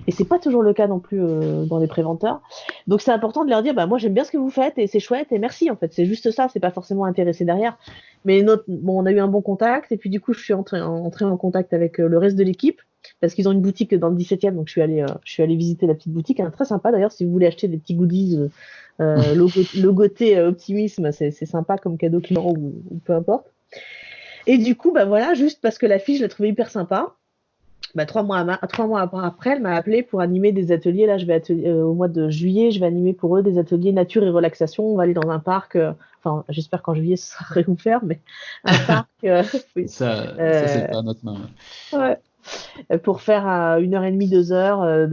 Et c'est pas toujours le cas non plus dans les préventeurs. Donc c'est important de leur dire, bah moi j'aime bien ce que vous faites et c'est chouette et merci en fait. C'est juste ça, c'est pas forcément intéressé derrière. Mais bon, on a eu un bon contact et puis du coup je suis entrée en contact avec le reste de l'équipe parce qu'ils ont une boutique dans le 17e, donc je suis allée visiter la petite boutique, hein, très sympa d'ailleurs si vous voulez acheter des petits goodies logotés optimisme, c'est sympa comme cadeau client ou peu importe. Et du coup, bah voilà, juste parce que la fille, je l'ai trouvée hyper sympa. Bah, 3 mois après, elle m'a appelé pour animer des ateliers. Là, au mois de juillet, je vais animer pour eux des ateliers nature et relaxation. On va aller dans un parc. Enfin, j'espère qu'en juillet, ce sera réouvert, mais un parc. Oui, Ça c'est euh, pas à notre main. ouais, pour faire 1 heure et demie, 2 heures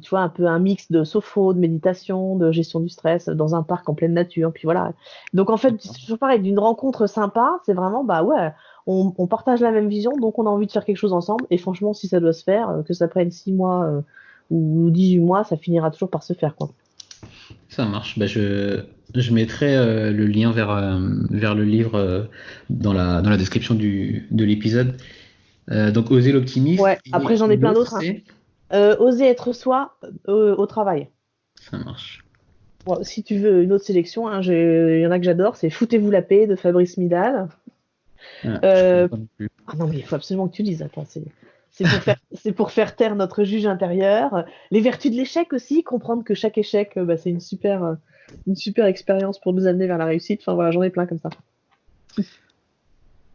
tu vois, un peu un mix de sophro, de méditation, de gestion du stress dans un parc en pleine nature. Puis voilà. Donc en fait, c'est toujours pareil, d'une rencontre sympa, c'est vraiment, bah ouais, on partage la même vision, donc on a envie de faire quelque chose ensemble. Et franchement, si ça doit se faire, que ça prenne 6 mois ou 18 mois, ça finira toujours par se faire, quoi. Ça marche. Bah, je mettrai le lien vers le livre dans la description de l'épisode. Donc, Oser l'optimiste. Ouais, après Et j'en ai plein l'autre, d'autres, hein. c'est. Oser être soi au travail. Ça marche. Bon, si tu veux une autre sélection, hein, il y en a que j'adore, c'est Foutez-vous la paix de Fabrice Midal. Ah, je connais Euh, pas non plus. Ah non, mais il faut absolument que tu lises. Attends, c'est pour faire taire notre juge intérieur. Les vertus de l'échec aussi, comprendre que chaque échec, bah, c'est une super expérience pour nous amener vers la réussite. Enfin voilà, j'en ai plein comme ça.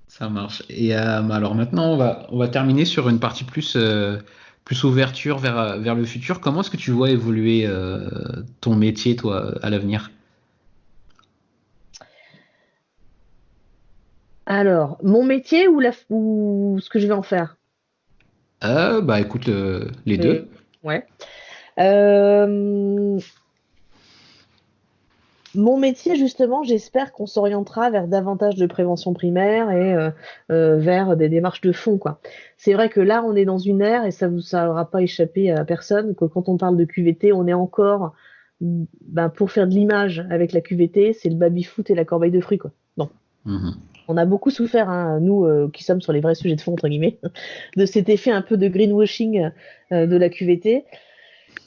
Ça marche. Et alors maintenant, on va terminer sur une partie plus ouverture vers le futur. Comment est-ce que tu vois évoluer ton métier, toi, à l'avenir? Alors, mon métier ou ce que je vais en faire? Bah écoute, les Euh, deux. ouais. Euh, Mon métier, justement, j'espère qu'on s'orientera vers davantage de prévention primaire et vers des démarches de fond, quoi. C'est vrai que là, on est dans une ère, et ça aura pas échappé à personne, que quand on parle de QVT, on est encore, ben, pour faire de l'image avec la QVT, c'est le baby-foot et la corbeille de fruits, quoi. Non. Mhm. On a beaucoup souffert, hein, nous qui sommes sur les vrais sujets de fond, entre guillemets, de cet effet un peu de greenwashing de la QVT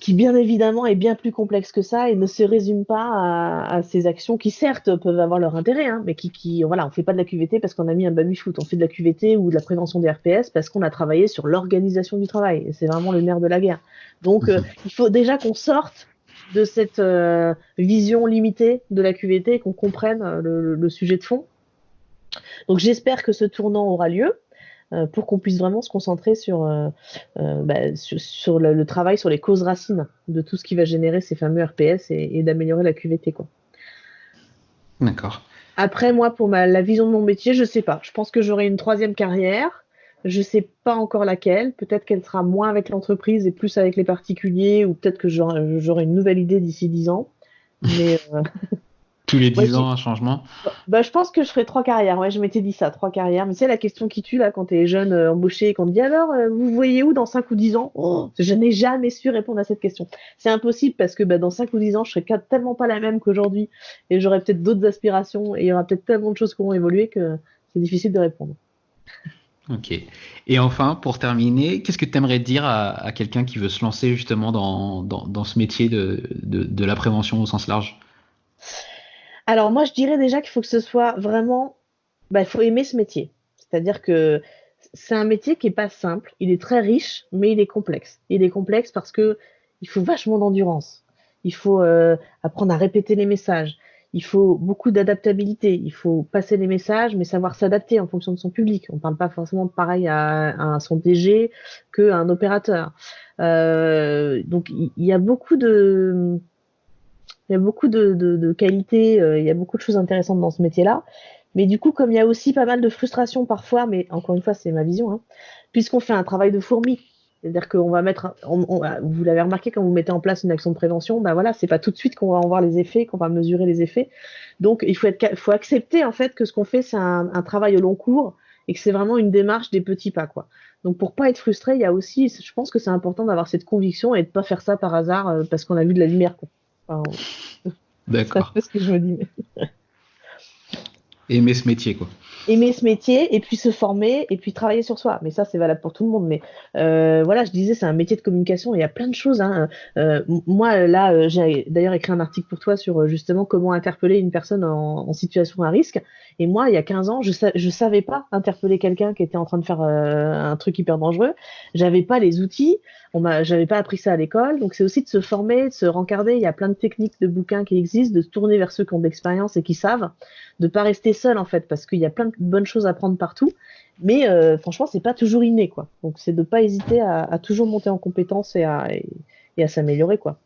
qui bien évidemment est bien plus complexe que ça et ne se résume pas à ces actions qui certes peuvent avoir leur intérêt, hein, mais voilà, on fait pas de la QVT parce qu'on a mis un baby-foot, on fait de la QVT ou de la prévention des RPS parce qu'on a travaillé sur l'organisation du travail, et c'est vraiment le nerf de la guerre. Donc il faut déjà qu'on sorte de cette vision limitée de la QVT et qu'on comprenne le sujet de fond. Donc j'espère que ce tournant aura lieu pour qu'on puisse vraiment se concentrer sur le travail sur les causes racines de tout ce qui va générer ces fameux RPS et d'améliorer la QVT, quoi. D'accord. Après, moi, pour la vision de mon métier, je sais pas. Je pense que j'aurai une troisième carrière. Je sais pas encore laquelle. Peut-être qu'elle sera moins avec l'entreprise et plus avec les particuliers, ou peut-être que j'aurai une nouvelle idée d'ici 10 ans. Mais Tous les moi, 10 ans, un changement. bah, je pense que je ferai 3 carrières. Ouais, je m'étais dit ça, 3 carrières. Mais c'est la question qui tue là quand t'es jeune embauché et qu'on te dit alors, vous voyez où dans 5 ou 10 ans? Oh, je n'ai jamais su répondre à cette question. C'est impossible parce que bah, dans 5 ou 10 ans, je serai tellement pas la même qu'aujourd'hui et j'aurai peut-être d'autres aspirations et il y aura peut-être tellement de choses qui auront évolué que c'est difficile de répondre. Ok. Et enfin, pour terminer, qu'est-ce que tu aimerais dire à quelqu'un qui veut se lancer justement dans ce métier de la prévention au sens large? Alors moi, je dirais déjà qu'il faut que ce soit vraiment, bah, il faut aimer ce métier. C'est-à-dire que c'est un métier qui est pas simple. Il est très riche, mais il est complexe. Il est complexe parce que il faut vachement d'endurance. Il faut apprendre à répéter les messages. Il faut beaucoup d'adaptabilité. Il faut passer les messages, mais savoir s'adapter en fonction de son public. On parle pas forcément pareil à son DG qu'à un opérateur. Donc il y a beaucoup de qualités, il y a beaucoup de choses intéressantes dans ce métier-là. Mais du coup, comme il y a aussi pas mal de frustration parfois, mais encore une fois, c'est ma vision, hein, puisqu'on fait un travail de fourmi. C'est-à-dire qu'on va mettre, vous l'avez remarqué quand vous mettez en place une action de prévention, ben voilà, c'est pas tout de suite qu'on va en voir les effets, qu'on va mesurer les effets. Donc, faut accepter en fait que ce qu'on fait, c'est un travail au long cours et que c'est vraiment une démarche des petits pas, quoi. Donc pour pas être frustré, il y a aussi, je pense que c'est important d'avoir cette conviction et de pas faire ça par hasard parce qu'on a vu de la lumière, quoi. Enfin, c'est un D'accord. peu ce que je me dis. Aimer ce métier, quoi. Aimer ce métier et puis se former et puis travailler sur soi. Mais ça, c'est valable pour tout le monde. Mais voilà, je disais, c'est un métier de communication. Il y a plein de choses, hein. Moi, là, j'ai d'ailleurs écrit un article pour toi sur justement comment interpeller une personne en situation à risque. Et moi, il y a 15 ans, je savais pas interpeller quelqu'un qui était en train de faire un truc hyper dangereux. J'avais pas les outils. J'avais pas appris ça à l'école. Donc, c'est aussi de se former, de se rencarder. Il y a plein de techniques de bouquins qui existent, de se tourner vers ceux qui ont de l'expérience et qui savent, de pas rester seul en fait, parce qu'il y a plein de bonnes choses à prendre partout. Mais franchement, c'est pas toujours inné, quoi. Donc, c'est de pas hésiter à toujours monter en compétences et à s'améliorer, quoi.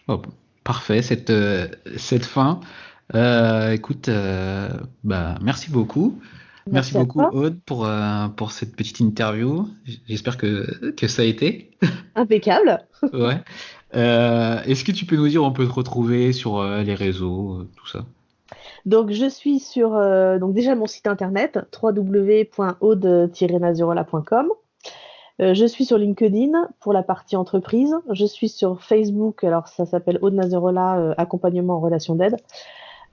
Oh, parfait, cette fin. Écoute, merci beaucoup. Merci à beaucoup, toi. Aude, pour cette petite interview. J'espère que ça a été. Impeccable. Ouais. Est-ce que tu peux nous dire où on peut te retrouver sur les réseaux, tout ça? Donc, je suis sur donc déjà mon site internet www.aude-nazurola.com. Je suis sur LinkedIn pour la partie entreprise. Je suis sur Facebook, alors ça s'appelle Aude Nazurola, accompagnement en relation d'aide.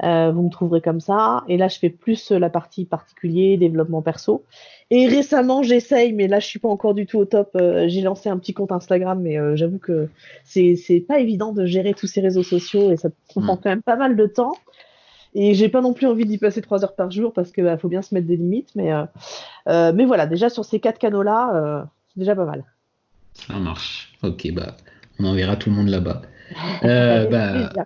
Vous me trouverez comme ça. Et là, je fais plus la partie particulier, développement perso. Et récemment, j'essaye, mais là, je suis pas encore du tout au top. J'ai lancé un petit compte Instagram, mais j'avoue que c'est pas évident de gérer tous ces réseaux sociaux et ça prend quand même pas mal de temps. Et j'ai pas non plus envie d'y passer 3 heures par jour parce que faut bien se mettre des limites. Mais voilà, déjà sur ces 4 canaux-là, c'est déjà pas mal. Ça marche. Ok, on enverra tout le monde là-bas. Avec plaisir.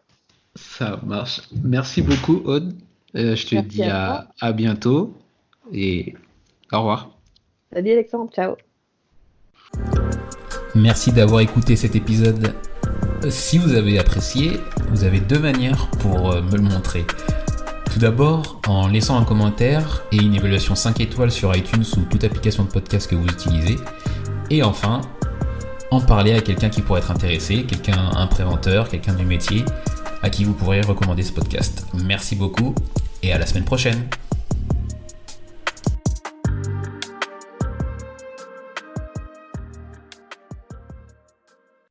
Ça marche. Merci beaucoup, Aude. Je te Merci dis à toi. à bientôt et au revoir. Salut Alexandre, ciao. Merci d'avoir écouté cet épisode. Si vous avez apprécié, vous avez 2 manières pour me le montrer. Tout d'abord, en laissant un commentaire et une évaluation 5 étoiles sur iTunes ou toute application de podcast que vous utilisez. Et enfin, en parler à quelqu'un qui pourrait être intéressé, un préventeur, quelqu'un du métier, à qui vous pourrez recommander ce podcast. Merci beaucoup et à la semaine prochaine.